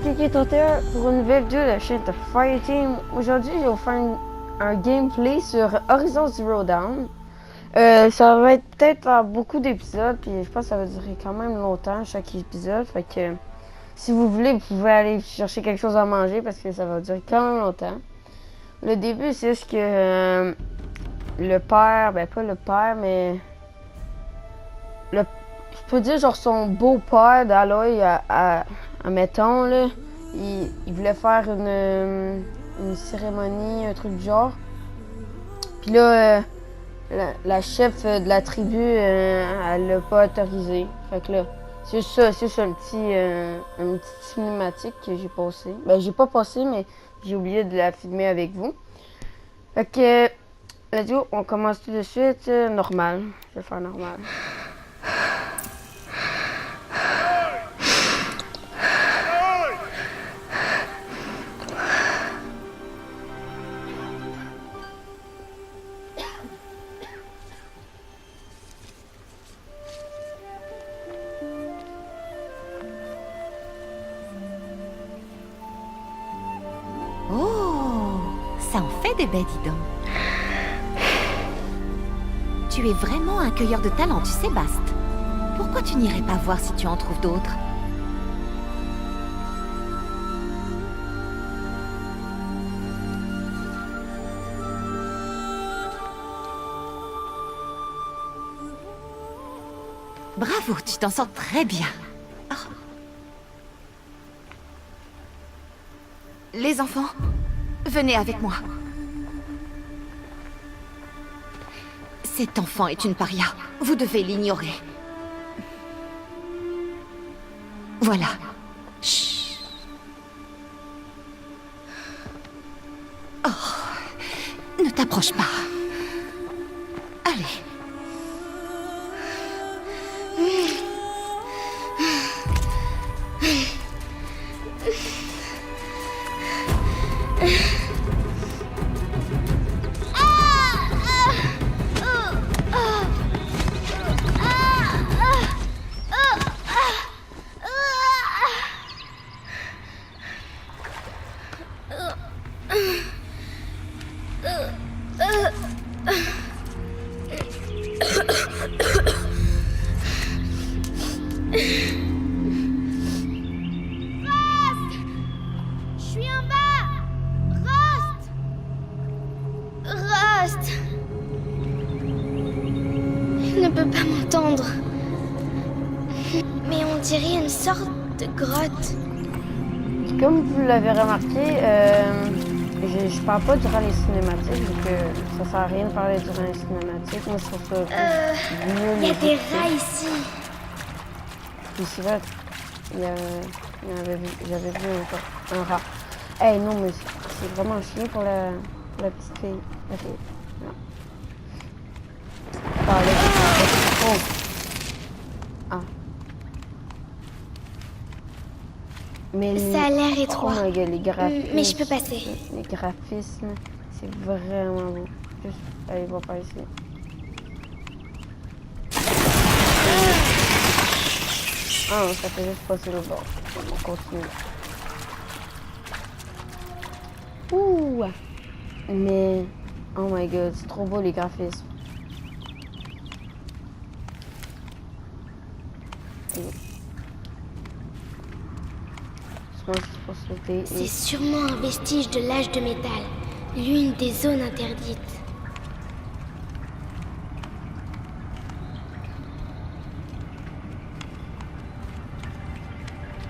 c'est Kiki31 pour une nouvelle vidéo de la chaîne de Fireteam. Aujourd'hui, je vais vous faire un gameplay sur Horizon Zero Dawn. Ça va être peut-être beaucoup d'épisodes, puis je pense que ça va durer quand même longtemps chaque épisode. Fait que si vous voulez, vous pouvez aller chercher quelque chose à manger parce que ça va durer quand même longtemps. Le début, c'est juste que le père, ben pas le père, mais je peux dire genre son beau-père d'Aloy, admettons là, il voulait faire une cérémonie, un truc du genre. Puis là, la chef de la tribu, elle l'a pas autorisé. Fait que là, c'est ça, c'est un petit cinématique que j'ai passé. Ben j'ai pas passé, mais j'ai oublié de la filmer avec vous. Fait que, let's go, on commence tout de suite, normal. Je vais faire normal. Oh, ça en fait des baies, dis donc. Tu es vraiment un cueilleur de talent, tu sais, Bast. Pourquoi tu n'irais pas voir si tu en trouves d'autres? Bravo, tu t'en sors très bien. Oh. Les enfants, venez avec moi. Cet enfant est une paria. Vous devez l'ignorer. Voilà. Chut. Oh, ne t'approche pas. Allez. Il ne peut pas m'entendre. Mais on dirait une sorte de grotte. Comme vous l'avez remarqué, je parle pas durant les cinématiques, vu que ça sert à rien de parler durant les cinématiques. Moi, je trouve ça mieux. Il y a des rats ici. Puis c'est vrai, j'avais vu un rat. Hey, non, mais c'est vraiment chiant pour la petite fille. La fille. Non. Oh. Ah. Mais Ça a l'air étroit. Oh my God, les graphismes. Mais je peux passer. Les graphismes, c'est vraiment beau. Juste, allez voir par ici. Ah, ça fait juste passer le bord. On continue. Ouh! Mais, oh my God, c'est trop beau les graphismes. C'est sûrement un vestige de l'âge de métal, l'une des zones interdites.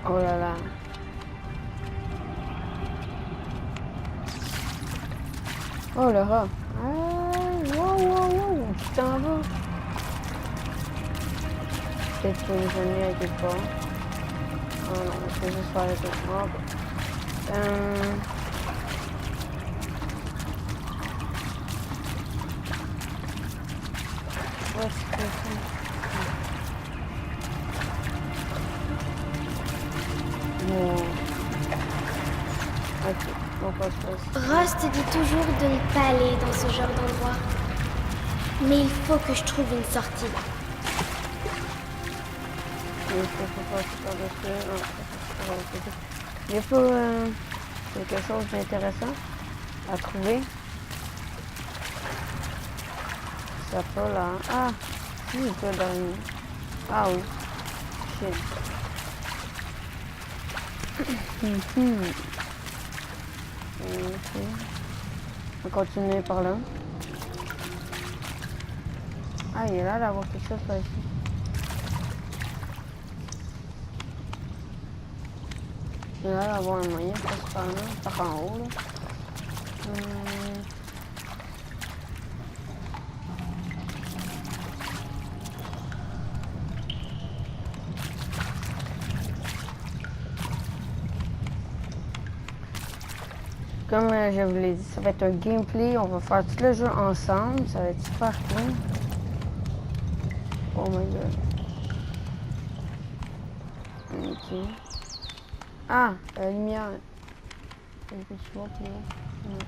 Oh là là. Oh le rat. Ah, wow, tu t'en vas. Peut-être que les amis à quelque part. Oh non, je vais juste faire avec moi. Ouais, c'est ça. Bon. Ok, on passe. Rost dit toujours de ne pas aller dans ce genre d'endroit. Mais il faut que je trouve une sortie. Il faut pas par-dessus. J'ai pas quelque chose d'intéressant à trouver. Ça pas là. Ah, si, il peut dormir. Ah oui. Shit. Ok. On va continuer par là. Ah, il est là d'avoir quelque chose par ici. Il est là d'avoir un moyen de passer par là, par en haut là. Comme je vous l'ai dit, ça va être un gameplay. On va faire tout le jeu ensemble. Ça va être super cool. Oh my god. Ok. Ah, la lumière. Un peu de voir plus loin. Ouais.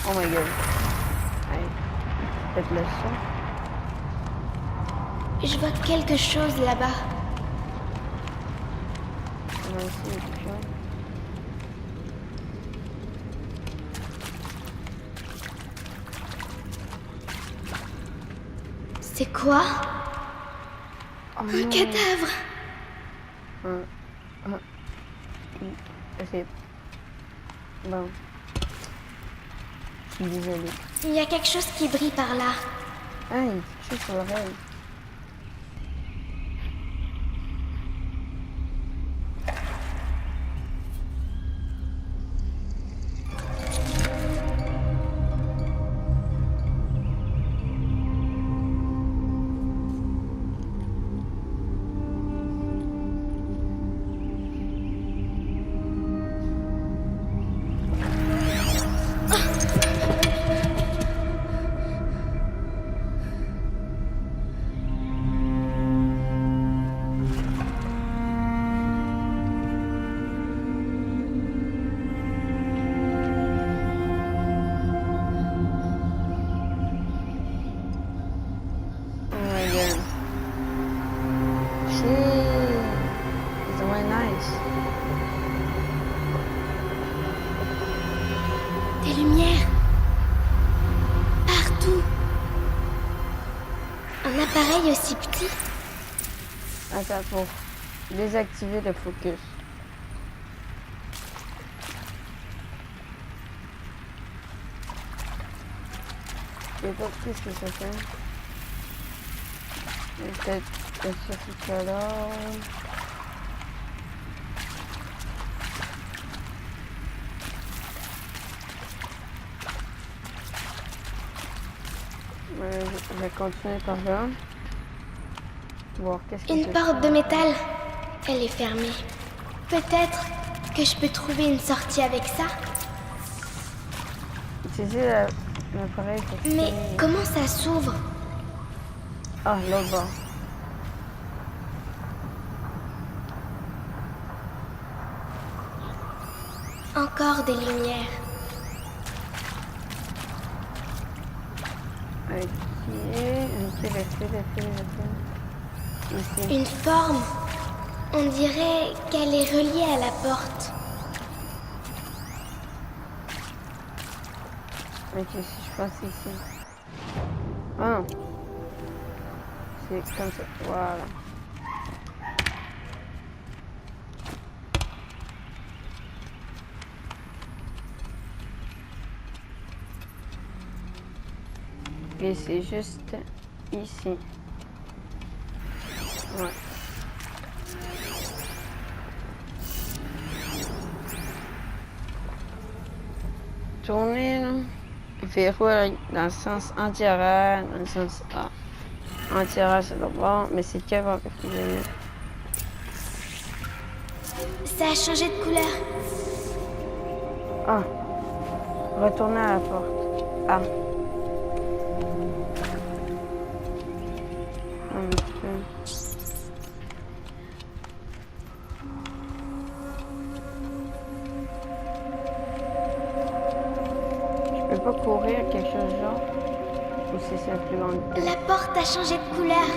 Oh my god. Allez. Peut-être le son. Je vois quelque chose là-bas. On va essayer quelque chose. C'est quoi? Oh Un non. cadavre! C'est... Bon. Je suis désolée. Il y a quelque chose qui brille par là. Ah, il y a quelque chose sur l'oreille. Des lumières. Partout. Un appareil aussi petit. Attends, pour désactiver le focus. Je sais pas qu'est-ce que ça fait. Peut-être ce là. Je vais continuer par là. Voir qu'est-ce que Une c'est. porte de métal. Elle est fermée. Peut-être que je peux trouver une sortie avec ça. Utiliser l'appareil pour... Mais comment ça s'ouvre? Ah, l'autre bord. Encore des lumières. Ok, le fil. Ici. Une forme. On dirait qu'elle est reliée à la porte. Ok, si je passe ici. Ah non. C'est comme ça. Voilà. Et c'est juste ici. Ouais. Tourner, là. Verrouille dans le sens anti-horaire, dans le sens A. Anti-horaire, c'est d'abord, mais c'est qu'avant que je faisais. Ça a changé de couleur. Ah. Retourner à la porte. Ah. Un petit peu. Je peux pas courir quelque chose genre. Ou c'est simplement... La porte a changé de couleur.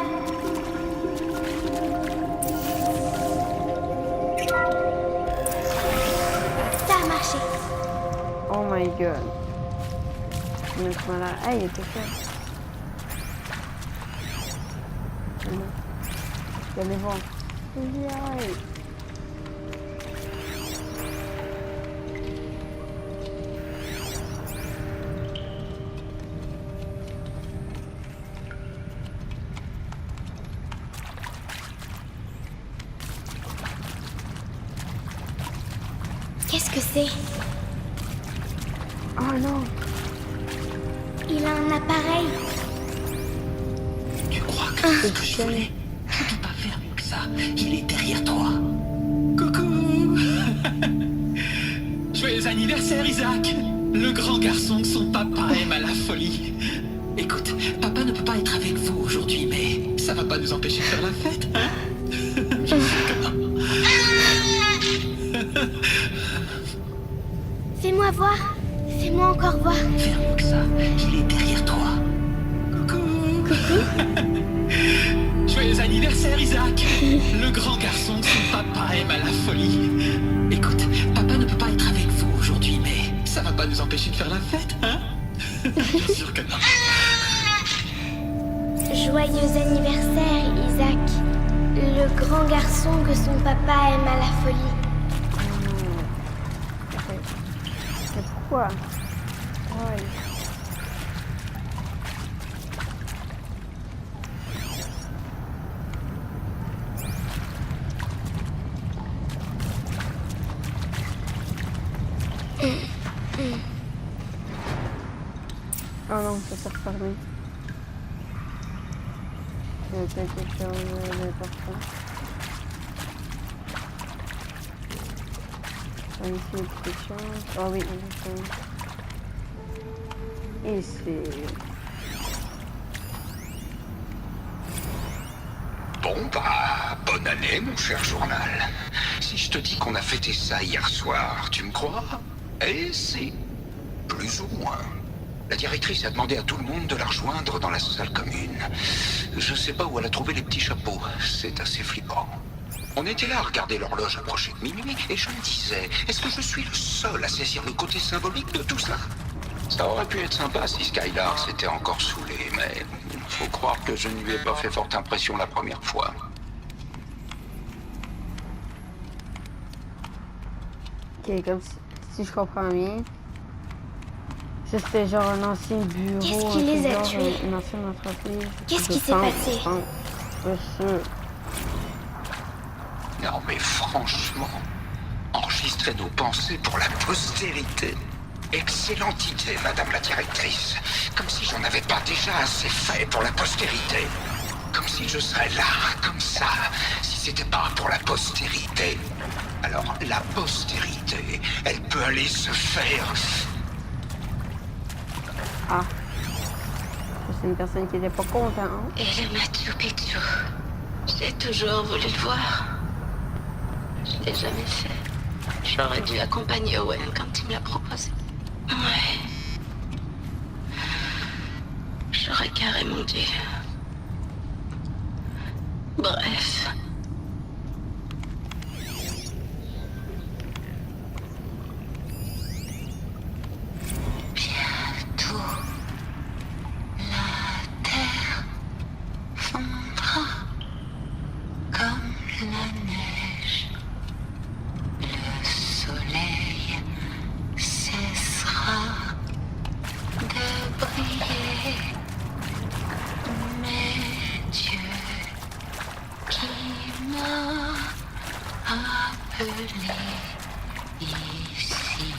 my god. Je me suis malade. Hey, il était fait. Allez voir. Aïe. Qu'est-ce que c'est? Oh non. Il a un appareil. Tu crois que c'est ce que je voulais? Je ne peux pas faire mieux que ça. Il est derrière toi. Coucou. Joyeux anniversaire, Isaac. Le grand garçon que son papa aime à la folie. Écoute, papa ne peut pas être avec vous aujourd'hui, mais ça va pas nous empêcher de faire la fête, hein? Je sais que non. Fais-moi voir. Fais-moi encore voir. Faire mieux que ça. Il est derrière toi. Coucou. Joyeux anniversaire, Isaac. Le grand garçon que son papa aime à la folie. Écoute, papa ne peut pas être avec vous aujourd'hui, mais ça va pas nous empêcher de faire la fête, hein? Bien sûr que non. Joyeux anniversaire, Isaac. Le grand garçon que son papa aime à la folie. Mais pourquoi? Ouais. Oh non, ça s'est refermé. Il y a quelque chose d'important. Ici, il y a quelque chose. Ah oui, ici. Bon, bah, bonne année, mon cher journal. Si je te dis qu'on a fêté ça hier soir, tu me crois? Eh si, plus ou moins. La directrice a demandé à tout le monde de la rejoindre dans la salle commune. Je sais pas où elle a trouvé les petits chapeaux, c'est assez flippant. On était là à regarder l'horloge approcher de minuit, et je me disais, est-ce que je suis le seul à saisir le côté symbolique de tout ça? Ça aurait pu être sympa si Skylar s'était encore saoulé, mais faut croire que je ne lui ai pas fait forte impression la première fois. Ok, comme si je comprends bien. Ça, c'était genre un ancien bureau. Qu'est-ce qui les a genre, tués? Une ancienne entreprise. Qu'est-ce Je qui s'est pense, passé? je pense. Pas sûr. Non mais franchement, enregistrer nos pensées pour la postérité. Excellente idée, madame la directrice. Comme si j'en avais pas déjà assez fait pour la postérité. Comme si je serais là, comme ça, si c'était pas pour la postérité. Alors, la postérité, elle peut aller se faire... Ah. C'est une personne qui était pas contente. Et le Machu Picchu. J'ai toujours voulu le voir. Je l'ai jamais fait. J'aurais dû accompagner Owen quand il me l'a proposé. Ouais. J'aurais carrément dû. Bref. Bientôt, la terre fondra comme la neige. Le soleil cessera de briller. Mais Dieu qui m'a appelé ici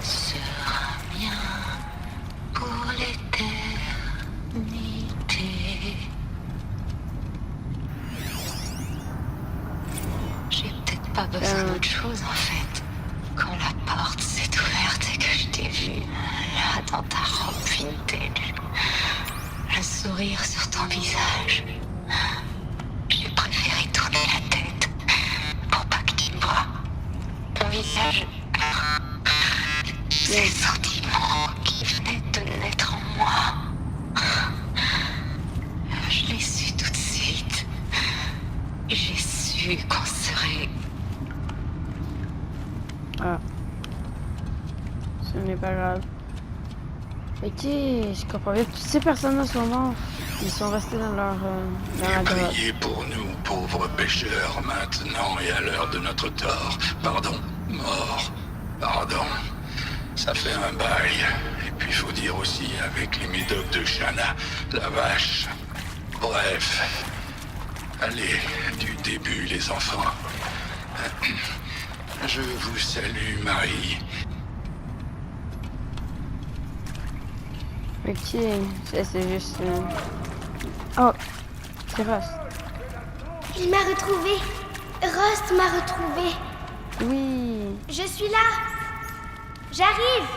sera mien pour l'éternité. J'ai peut-être pas besoin d'autre chose en fait. Quand la porte s'est ouverte et que je t'ai vu là dans ta robe vintage, le sourire sur ton visage, j'ai préféré tourner la tête pour pas que tu me vois. Ton visage, ces sentiments qui venaient de naître en moi, je l'ai su tout de suite. J'ai su qu'on serait... Ah. Ce n'est pas grave. Ok, je comprends bien. Toutes ces personnes-là sont mortes. Ils sont restés dans leur dans la grotte. Priez pour nous, pauvres pécheurs, maintenant et à l'heure de notre tort. Pardon, mort, pardon. Ça fait un bail. Et puis faut dire aussi avec les médocs de Shanna, la vache. Bref. Allez, du début les enfants. Je vous salue, Marie. Ok, ça c'est juste... Oh, c'est Ross. Il m'a retrouvé. Rost m'a retrouvé. Oui. Je suis là. J'arrive.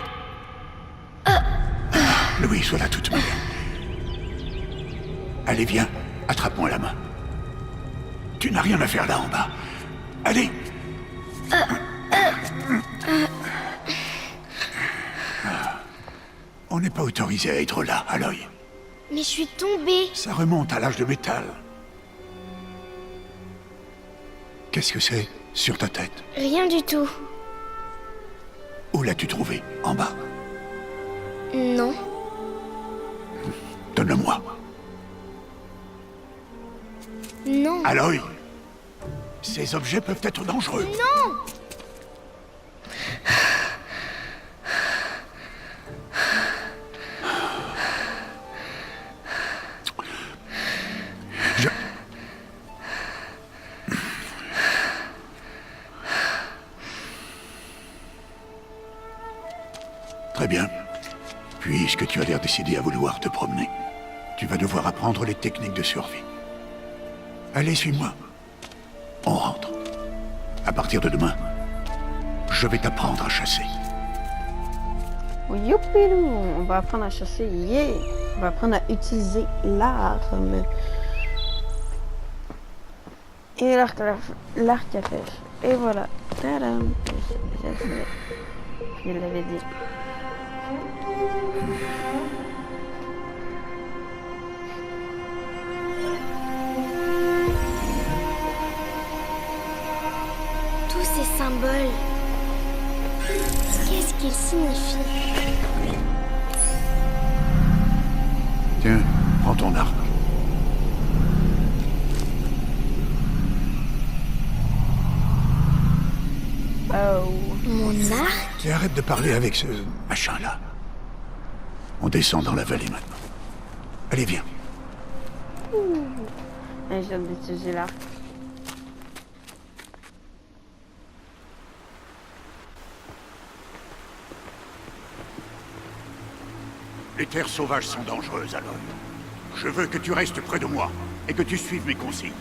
Louis, voilà toute manière. Allez, viens, attrape-moi la main. Tu n'as rien à faire là en bas. Allez. On n'est pas autorisé à être là, Aloy. Mais je suis tombée. Ça remonte à l'âge de métal. Qu'est-ce que c'est sur ta tête? Rien du tout. Où l'as-tu trouvé? En bas? Non. Donne-le-moi. Non. Aloy, ces objets peuvent être dangereux. Non. Je... Très bien. Puisque tu as l'air décidé à vouloir te promener, tu vas devoir apprendre les techniques de survie. Allez, suis-moi. On rentre. À partir de demain, je vais t'apprendre à chasser. Youpilou, on va apprendre à chasser, yeah! On va apprendre à utiliser l'arme. Et l'arc à flèche. Et voilà. Tadam! Je l'avais dit. Tous ces symboles. Qu'est-ce qu'ils signifient? Tiens, prends ton arme. Oh. Mon arc? Et arrête de parler avec ce machin-là. On descend dans la vallée maintenant. Allez, viens. J'ai hâte d'utiliser l'arc. Les terres sauvages sont dangereuses, Aloy. Je veux que tu restes près de moi et que tu suives mes consignes.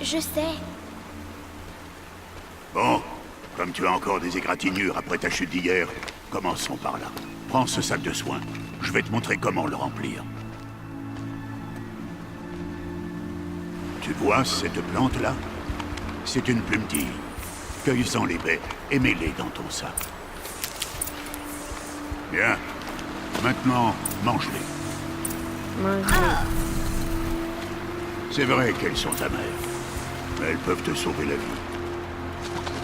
Je sais. Bon, comme tu as encore des égratignures après ta chute d'hier, commençons par là. Prends ce sac de soins. Je vais te montrer comment le remplir. Tu vois cette plante-là? C'est une plumetille. Cueille-en les baies et mets-les dans ton sac. Bien. Maintenant, mange-les. C'est vrai qu'elles sont amères, mais elles peuvent te sauver la vie.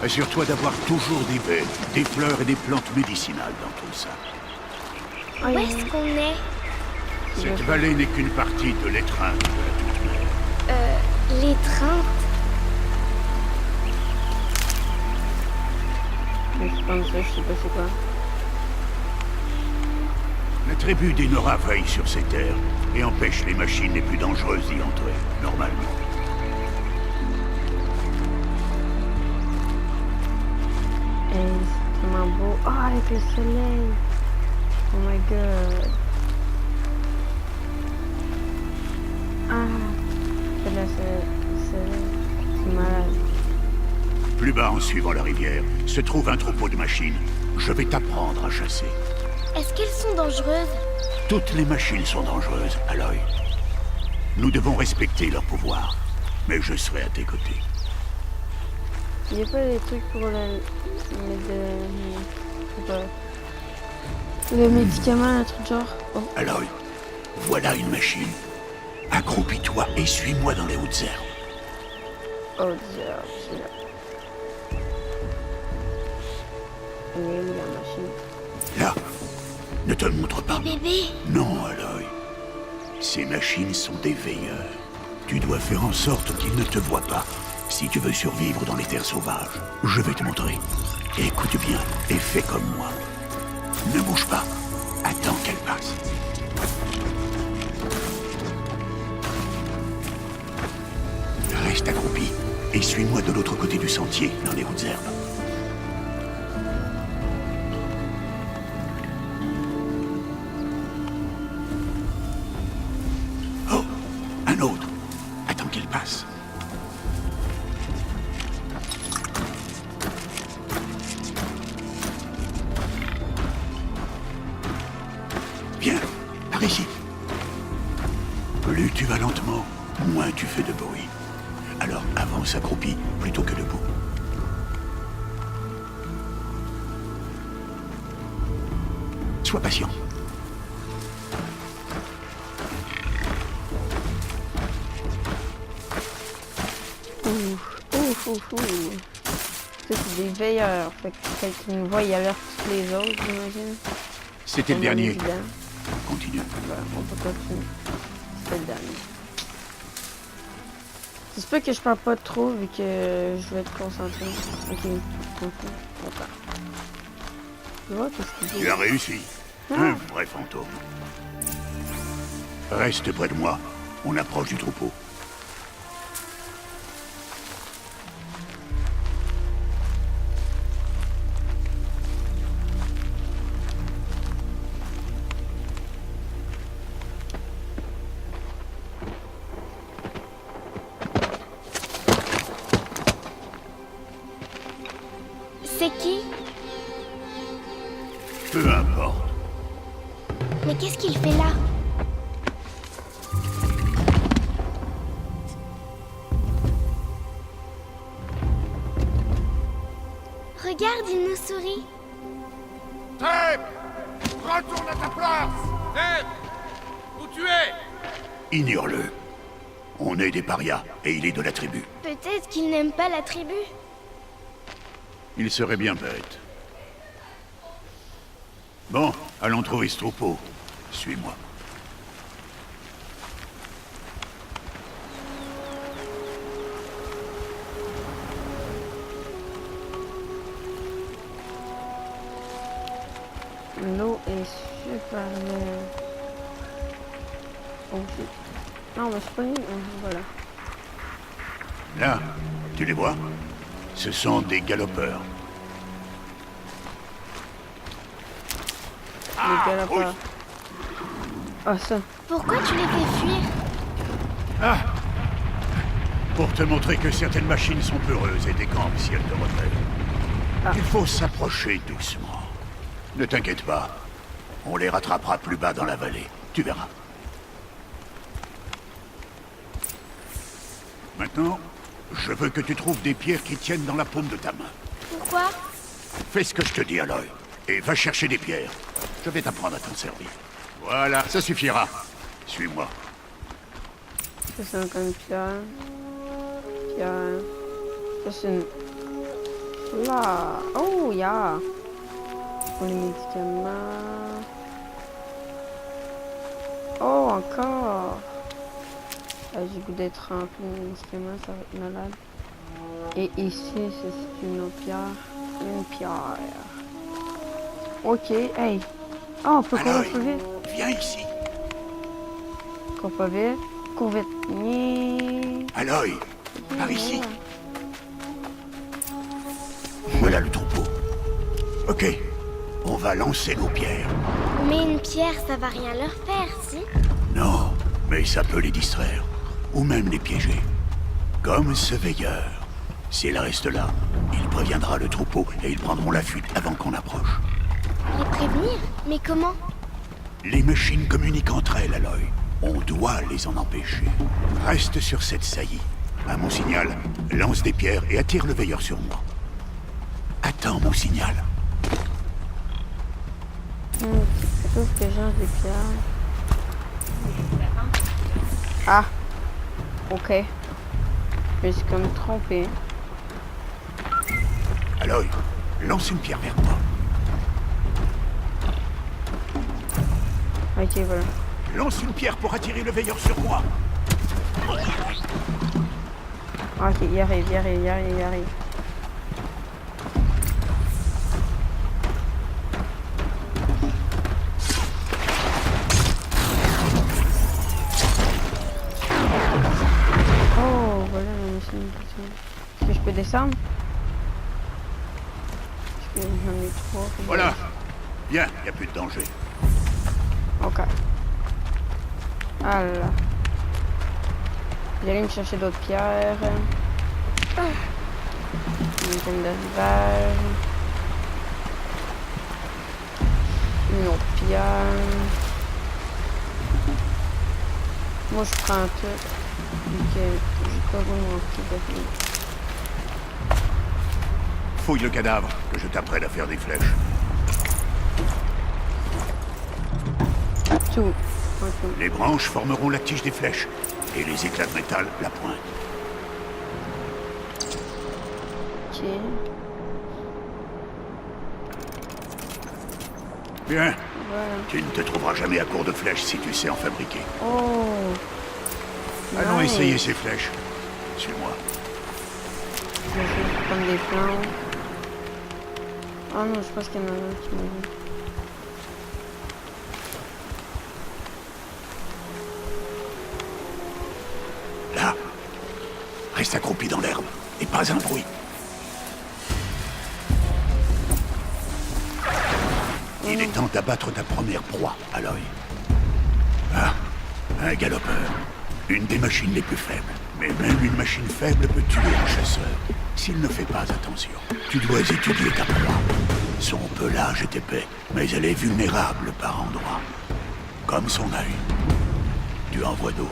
Assure-toi d'avoir toujours des baies, des fleurs et des plantes médicinales dans ton sac. Où est-ce qu'on est? Cette vallée n'est qu'une partie de l'étreinte de la Toute-Mère. L'étreinte? Mais je pense que je sais pas c'est quoi. La tribu des Nora veille sur ces terres et empêche les machines les plus dangereuses d'y entrer, normalement. Et c'est tellement beau. Oh, avec le soleil. Oh my god. Ah. Là, c'est malade. Plus bas, en suivant la rivière, se trouve un troupeau de machines. Je vais t'apprendre à chasser. Est-ce qu'elles sont dangereuses? Toutes les machines sont dangereuses, Aloy. Nous devons respecter leur pouvoir, mais je serai à tes côtés. Il n'y a pas des trucs pour le médicament, un truc genre. Oh. Aloy, voilà une machine. Accroupis-toi et suis-moi dans les hautes herbes. Oh Dieu, c'est là. Elle est où la machine? Ne te montre pas. Bébé, Non, Aloy. Ces machines sont des veilleurs. Tu dois faire en sorte qu'ils ne te voient pas si tu veux survivre dans les terres sauvages. Je vais te montrer. Écoute bien et fais comme moi. Ne bouge pas. Attends qu'elle passe. Reste accroupi et suis-moi de l'autre côté du sentier, dans les hautes herbes. Oh, un autre. Attends qu'il passe. Viens, par ici. Plus tu vas lentement, moins tu fais de bruit. Alors avance accroupi plutôt que debout. Sois patient. Ça, c'est des veilleurs. Fait que quand ils nous voient, ils alertent tous les autres, j'imagine. C'était le dernier. Évident. Continue. Voilà, on peut continuer. C'était le dernier. J'espère que je parle pas trop vu que je vais être concentré. Ok, d'accord. Tu vois qu'est-ce qu'il dit? Tu as réussi. Un vrai fantôme. Reste près de moi. On approche du troupeau. c'est qui? Peu importe. Mais qu'est-ce qu'il fait là? Regarde, il nous sourit. Trêve! Retourne à ta place! Trêve! Où tu es? Ignore-le. On est des parias et il est de la tribu. Peut-être qu'il n'aime pas la tribu. Il serait bien bête. Bon, allons trouver ce troupeau. Suis-moi. L'eau est super belle. Oh shit. Non, mais c'est pas une... Voilà. Là, tu les vois? Ce sont des galopeurs. Les galopeurs. Ah, ça. Pourquoi tu les fais fuir? Pour te montrer que certaines machines sont peureuses et décampent si elles te repèrent. Il faut s'approcher doucement. Ne t'inquiète pas. On les rattrapera plus bas dans la vallée. Tu verras. Maintenant, je veux que tu trouves des pierres qui tiennent dans la paume de ta main. Pourquoi? Fais ce que je te dis, Aloy. Et va chercher des pierres. Je vais t'apprendre à t'en servir. Voilà, ça suffira. Suis-moi. Ça, c'est encore une pierre. Pierre. Ça, c'est une... Là. Oh, yeah. Pour les médicaments. Oh, encore. Ah, j'ai goût d'être rempli de médicaments, ça va être malade. Et ici, c'est une autre pierre. Une pierre. Ok, hey. Oh, on peut courir Aloy, plus vite. viens ici. Cours pas vite. Cours vite. Nyeh. Aloy, par ici. Voilà le troupeau. Ok, on va lancer nos pierres. Mais une pierre, ça va rien leur faire, si? Non, mais ça peut les distraire. Ou même les piéger. Comme ce veilleur. S'il reste là, il préviendra le troupeau et ils prendront la fuite avant qu'on approche. Les prévenir? Mais comment? Les machines communiquent entre elles, Aloy. On doit les en empêcher. Reste sur cette saillie. À mon signal, lance des pierres et attire le veilleur sur moi. Attends mon signal. Sauf que j'ai des pierres. Ah. Ok. Je me suis comme trompé. Aloy, lance une pierre vers moi. Ok, voilà. Lance une pierre pour attirer le veilleur sur moi. Ok, il arrive, il arrive, il arrive, il arrive. Oh, voilà la machine. Est-ce que je peux descendre? J'en ai 3. Voilà. Bien, y a plus de danger. Ok. Ah là là. J'allais me chercher d'autres pierres. Une tonne d'arrivage. Une autre pierre. Moi je prends tout. Ok, j'ai pas vraiment envie de faire. Fouille le cadavre, que je t'apprenne à faire des flèches. Tout. Ok. Les branches formeront la tige des flèches, et les éclats de métal la pointe. Ok. Bien, Voilà. tu ne te trouveras jamais à court de flèches si tu sais en fabriquer. Oh. Allons Nice. essayer ces flèches. Suis-moi. Je vais essayer de prendre des plantes. Oh non, je pense qu'il y en a un qui m'a vu. Là. Reste accroupi dans l'herbe, et pas un bruit. Il est temps d'abattre ta première proie, Aloy. Ah, un galopeur. Une des machines les plus faibles. Mais même une machine faible peut tuer un chasseur, s'il ne fait pas attention. Tu dois étudier ta proie. Son pelage est épais, mais elle est vulnérable par endroits. Comme son œil. Tu en vois d'autres.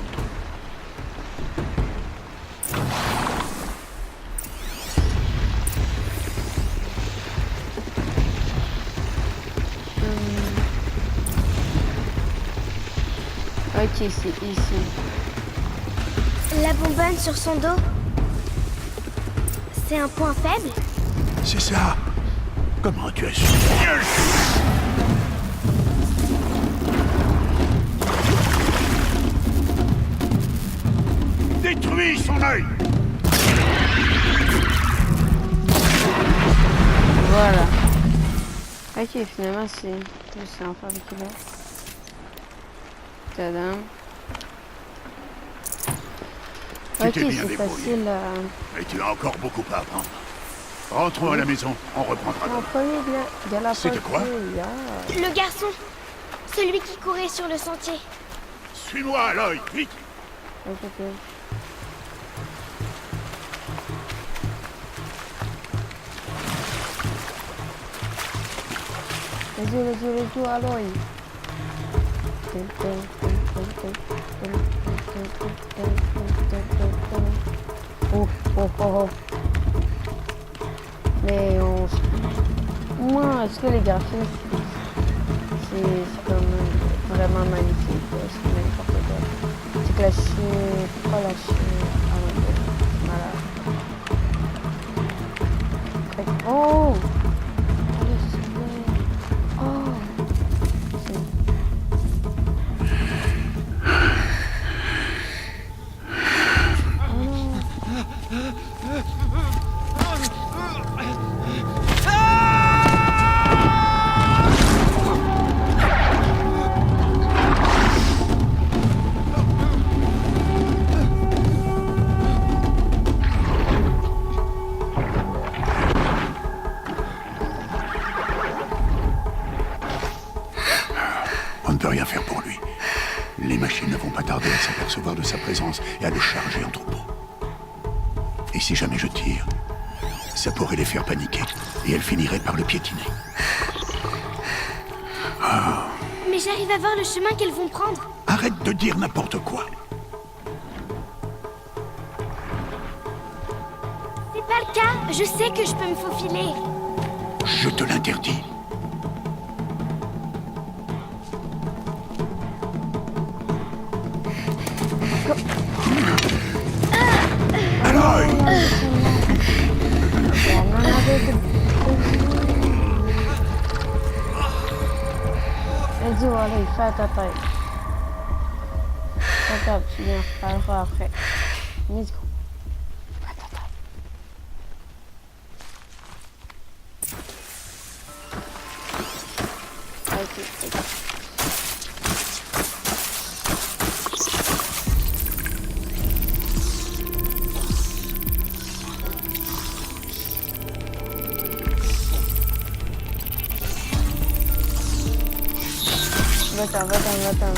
Ok, c'est ici. La bonbonne sur son dos, c'est un point faible? C'est ça. Comment tu as su? Détruis son œil. Voilà. Ok, finalement, c'est en fabriqué là. Tadam. Tu Ok, t'es bien c'est débrouillé. facile à... Mais tu as encore beaucoup à apprendre. Rentrons à la maison, on reprendra. Mon premier Galapagos. C'était quoi? Le garçon, celui qui courait sur le sentier. Suis-moi, Aloy, vite. Ok. Let's go, Aloy. Oh. Mais moi, est-ce que les graphismes, c'est comme vraiment magnifique, c'est n'importe quoi. C'est que la Chine, pourquoi la Chine? Ah mon dieu, malade. Oh! Allez, s'il te plaît. Oh! On ne peut rien faire pour lui. Les machines ne vont pas tarder à s'apercevoir de sa présence et à le charger en troupeau. Et si jamais je tire, ça pourrait les faire paniquer et elles finiraient par le piétiner. Mais j'arrive à voir le chemin qu'elles vont prendre. Arrête de dire n'importe quoi. C'est pas le cas, je sais que je peux me faufiler. Je te l'interdis. Aloy! Let's go, allez, fais à ta tête. Fais ta tu viens faire après. Let's go. Fais à ta tête. Ok. Va-t'en.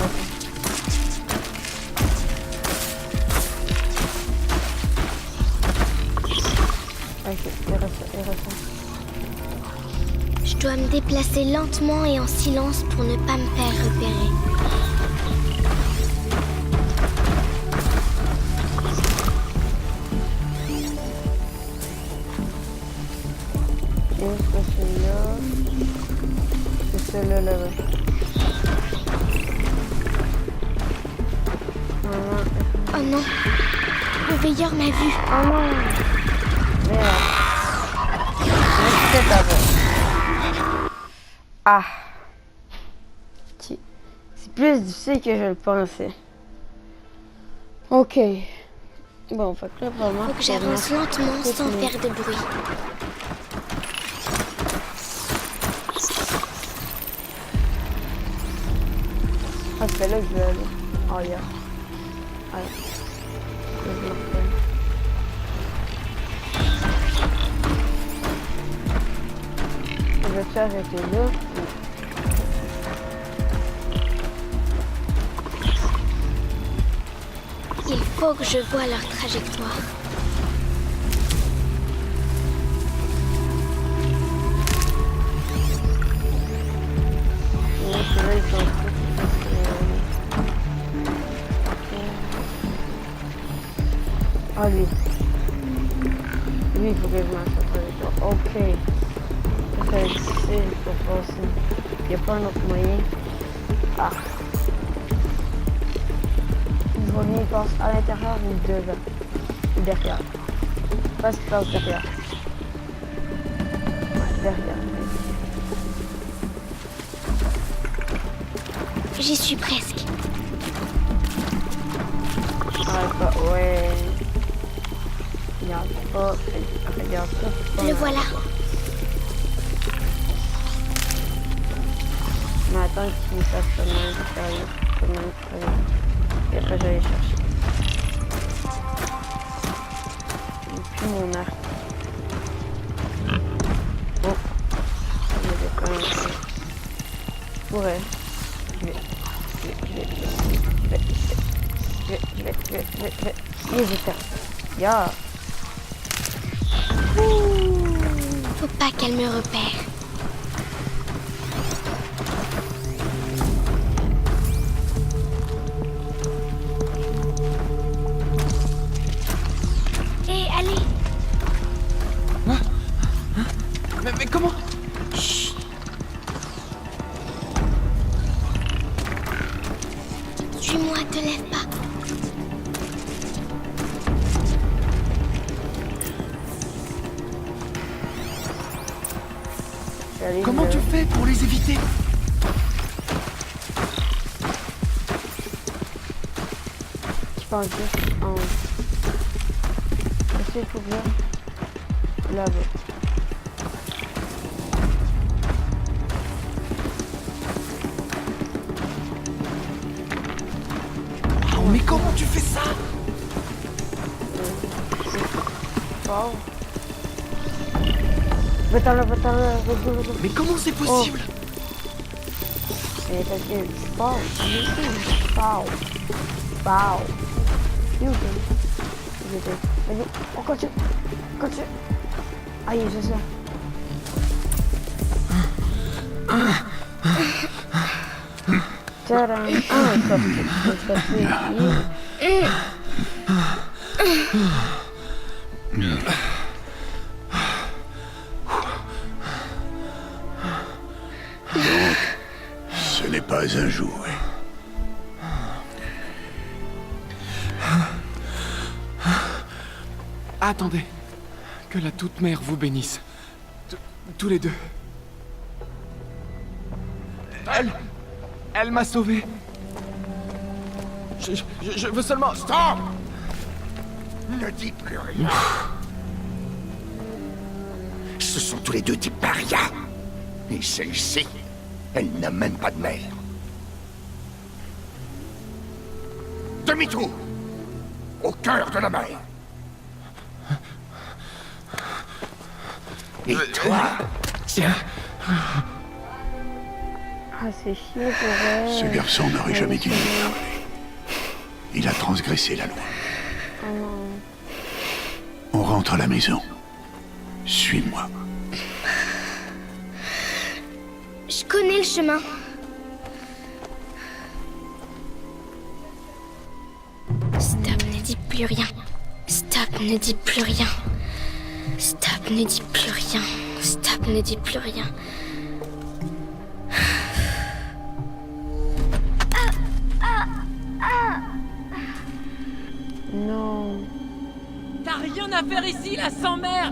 Ok, il reste. Je dois me déplacer lentement et en silence pour ne pas me faire repérer. Et c'est celui-là. C'est celui-là là-bas. Oh non, le veilleur m'a vu. Oh non. Merde. C'est d'abord. Ah. C'est plus difficile que je le pensais. Ok. Bon, fait que là, vraiment... Faut que j'avance lentement sans faire de bruit. Ah, c'est là que je vais aller. Oh, yeah. Allez. Je vais le faire. Je vais faire avec les deux. Il faut que je voie leur trajectoire. Oui, c'est là, ils sont tous. Ah, lui. Lui, il faut que je marche à trajectoire. Ok. Ça va être difficile pour passer. Il n'y a pas un autre moyen. Ah. Je vois bien, il passe à l'intérieur ou devant. Ou derrière. Je pense qu'il passe derrière. Ouais, derrière. J'y suis presque. Ouais. Regarde pas. Le voilà. Mais attends qu'il fasse comment et après j'allais chercher. Et puis mon arc. Oh. Il y avait quand même... Ouais. Je vais. J'hésite. Ya. Faut pas qu'elle me repère. Hé, allez. Mais comment? Chut. Suis-moi, te lève pas. Comment tu fais pour les éviter? Je pense juste en... Est-ce qu'il faut bien? Là-bas. Oh, mais comment tu fais ça? Wow. Va-t'en là, vas-y. Mais comment c'est possible? Et parce que Wow. Vas-y, on continue. Aïe, c'est ça. Tadam. Ça fait. Ce n'est pas un jouet. Attendez. Que la toute-mère vous bénisse. Tous les deux. Elle m'a sauvé. Je veux seulement... Stop! Ne dis plus rien. Ce sont tous les deux des parias. Et celle-ci, elle n'a même pas de mère. Demi-tour! Au cœur de la mer. Et toi, tiens. Ah, c'est chiant pour elle. Ce garçon n'aurait jamais dû lui parler. Il a transgressé la loi. Oh non. On rentre à la maison. Suis-moi. Je connais le chemin. Stop, ne dis plus rien. Stop, ne dis plus rien. Stop, ne dis plus rien. Stop, ne dis plus rien. Non. T'as rien à faire ici, la sans-mère!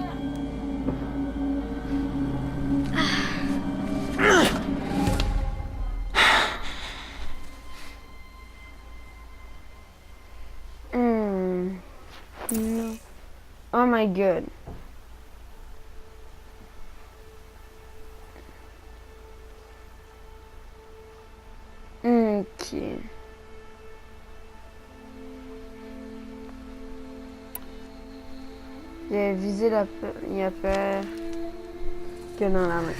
No. Oh my god. Ok. J'ai visé la peur. Il y a peur que dans la main.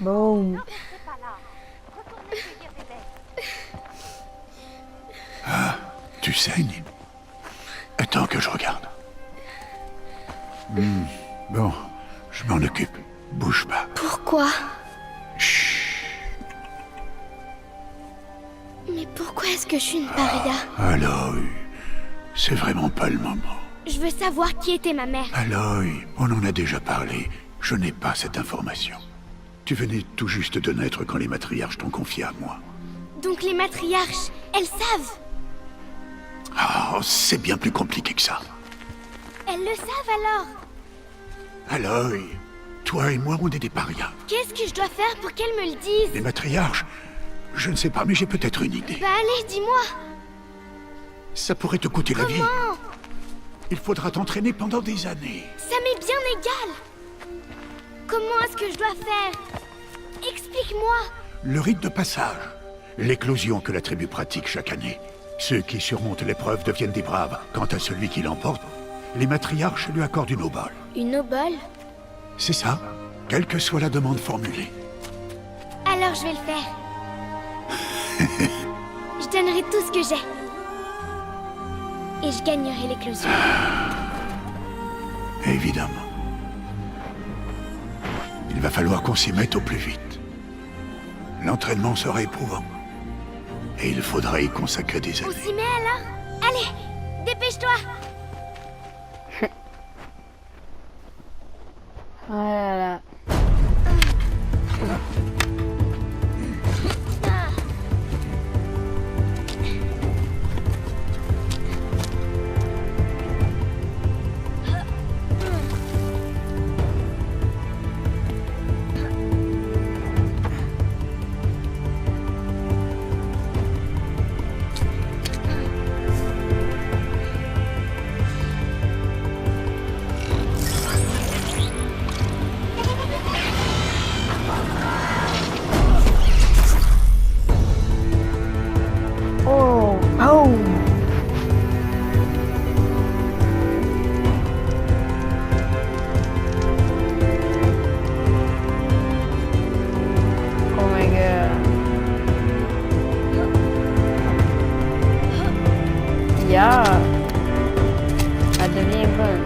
Boum. Ah, tu saignes? Attends que je regarde. Bon, je m'en occupe. Bouge pas. Pourquoi? Chut. Mais pourquoi est-ce que je suis une paria? Aloy, c'est vraiment pas le moment. Je veux savoir qui était ma mère. Aloy, on en a déjà parlé. Je n'ai pas cette information. Tu venais tout juste de naître quand les matriarches t'ont confié à moi. Donc les matriarches, elles savent. Ah, c'est bien plus compliqué que ça. Elles le savent alors. Aloy, toi et moi, on est des parias. Qu'est-ce que je dois faire pour qu'elles me le disent? Les matriarches, je ne sais pas, mais j'ai peut-être une idée. Bah allez, dis-moi. Ça pourrait te coûter la vie. Comment? Il faudra t'entraîner pendant des années. Ça m'est bien égal. Comment est-ce que je dois faire? Explique-moi. Le rite de passage. L'éclosion que la tribu pratique chaque année. Ceux qui surmontent l'épreuve deviennent des braves. Quant à celui qui l'emporte, les matriarches lui accordent une obole. Une obole? C'est ça, quelle que soit la demande formulée. Alors je vais le faire. Je donnerai tout ce que j'ai. Et je gagnerai l'éclosion. Évidemment. Il va falloir qu'on s'y mette au plus vite. L'entraînement sera éprouvant. Et il faudra y consacrer des On années. s'y met alors? Allez, dépêche-toi. Oh là là. Oh, oh. Oh my god. Yeah. Elle devient bonne.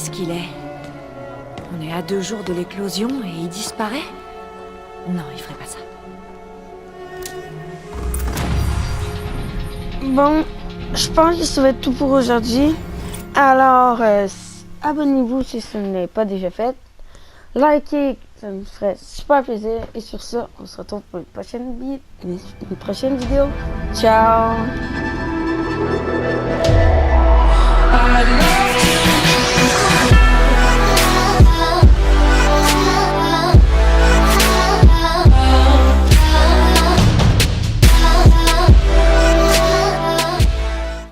ce qu'il est. On est à 2 jours de l'éclosion et il disparaît? Non, il ferait pas ça. Bon, je pense que ça va être tout pour aujourd'hui. Alors, abonnez-vous si ce n'est pas déjà fait. Likez, ça me ferait super plaisir. Et sur ça, on se retrouve pour une prochaine vidéo. Ciao!